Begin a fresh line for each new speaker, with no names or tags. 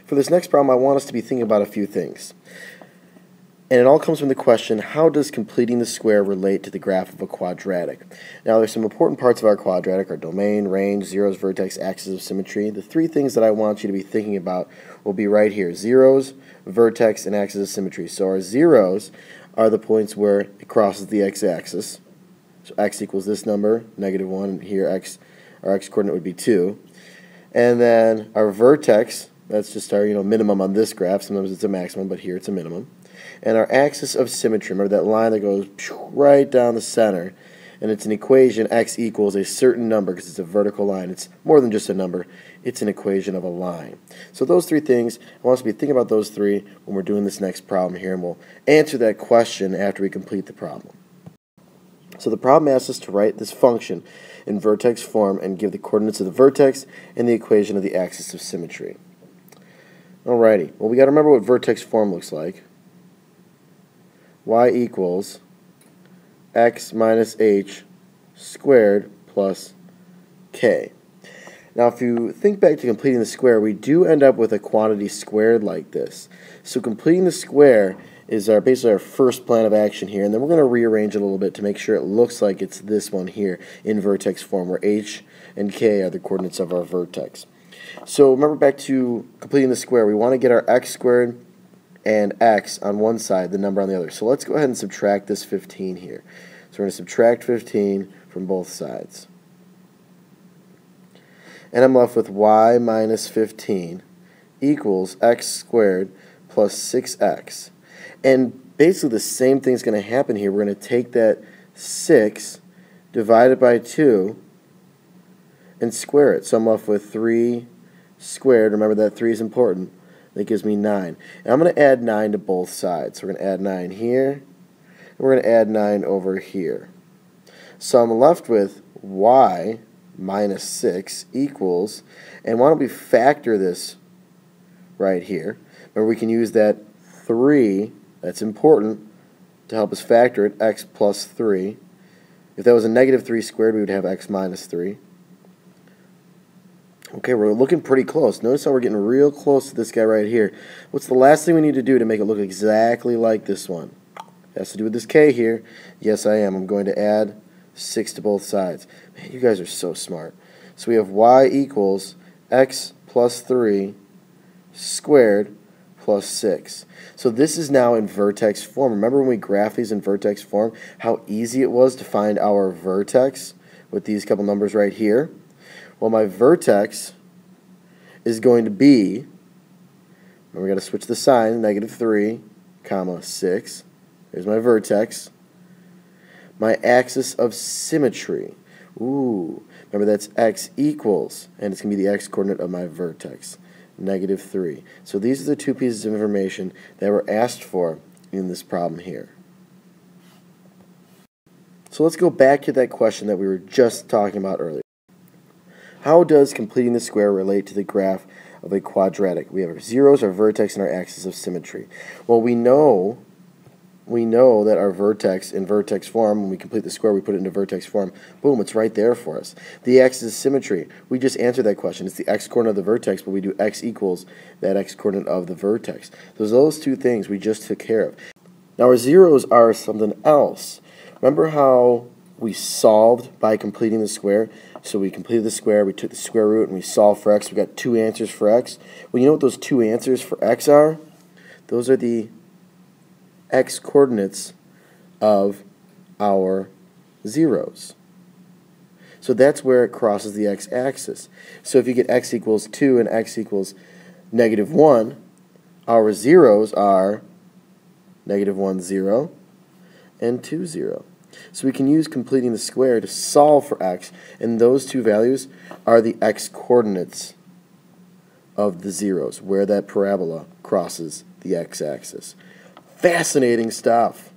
For this next problem, I want us to be thinking about a few things. And it all comes from the question, how does completing the square relate to the graph of a quadratic? Now, there's some important parts of our quadratic: our domain, range, zeros, vertex, axis of symmetry. The three things that I want you to be thinking about will be right here: zeros, vertex, and axis of symmetry. So our zeros are the points where it crosses the x-axis. So x equals this number, -1, and here our x-coordinate would be 2. And then our vertex, that's just our minimum on this graph. Sometimes it's a maximum, but here it's a minimum. And our axis of symmetry, remember that line that goes right down the center, and it's an equation: x equals a certain number, because it's a vertical line. It's more than just a number, it's an equation of a line. So those three things, I want us to be thinking about those three when we're doing this next problem here, and we'll answer that question after we complete the problem. So the problem asks us to write this function in vertex form and give the coordinates of the vertex and the equation of the axis of symmetry. Alrighty, well, we got to remember what vertex form looks like. Y equals x minus h squared plus k. Now, if you think back to completing the square, we do end up with a quantity squared like this. So completing the square is basically our first plan of action here, and then we're going to rearrange it a little bit to make sure it looks like it's this one here in vertex form, where h and k are the coordinates of our vertex. So remember, back to completing the square, we want to get our x squared and x on one side, the number on the other. So let's go ahead and subtract this 15 here. So we're going to subtract 15 from both sides. And I'm left with y minus 15 equals x squared plus 6x. And basically the same thing's going to happen here. We're going to take that 6 divided by 2 and square it. So I'm left with 3 squared. Remember that 3 is important. That gives me 9. And I'm going to add 9 to both sides. So we're going to add 9 here, and we're going to add 9 over here. So I'm left with y minus 6 equals, and why don't we factor this right here? Remember, we can use that 3, that's important, to help us factor it, x plus 3. If that was a -3 squared, we would have x minus 3. Okay, we're looking pretty close. Notice how we're getting real close to this guy right here. What's the last thing we need to do to make it look exactly like this one? It has to do with this k here. Yes, I am. I'm going to add 6 to both sides. Man, you guys are so smart. So we have y equals x plus 3 squared plus 6. So this is now in vertex form. Remember when we graphed these in vertex form, how easy it was to find our vertex with these couple numbers right here? Well, my vertex is going to be, we're going to switch the sign, -3, comma 6. There's my vertex. My axis of symmetry. Ooh, remember that's x equals, and it's going to be the x-coordinate of my vertex, -3. So these are the two pieces of information that were asked for in this problem here. So let's go back to that question that we were just talking about earlier. How does completing the square relate to the graph of a quadratic? We have our zeros, our vertex, and our axis of symmetry. Well, we know that our vertex in vertex form, when we complete the square, we put it into vertex form. Boom, it's right there for us. The axis of symmetry, we just answered that question. It's the x-coordinate of the vertex, but we do x equals that x-coordinate of the vertex. So those two things we just took care of. Now our zeros are something else. Remember how we solved by completing the square? So we completed the square, we took the square root, and we solved for x. We got 2 answers for x. Well, you know what those 2 answers for x are? Those are the x-coordinates of our zeros. So that's where it crosses the x-axis. So if you get x equals 2 and x equals -1, our zeros are -1, 0, and 2, 0. So we can use completing the square to solve for x, and those two values are the x-coordinates of the zeros, where that parabola crosses the x-axis. Fascinating stuff.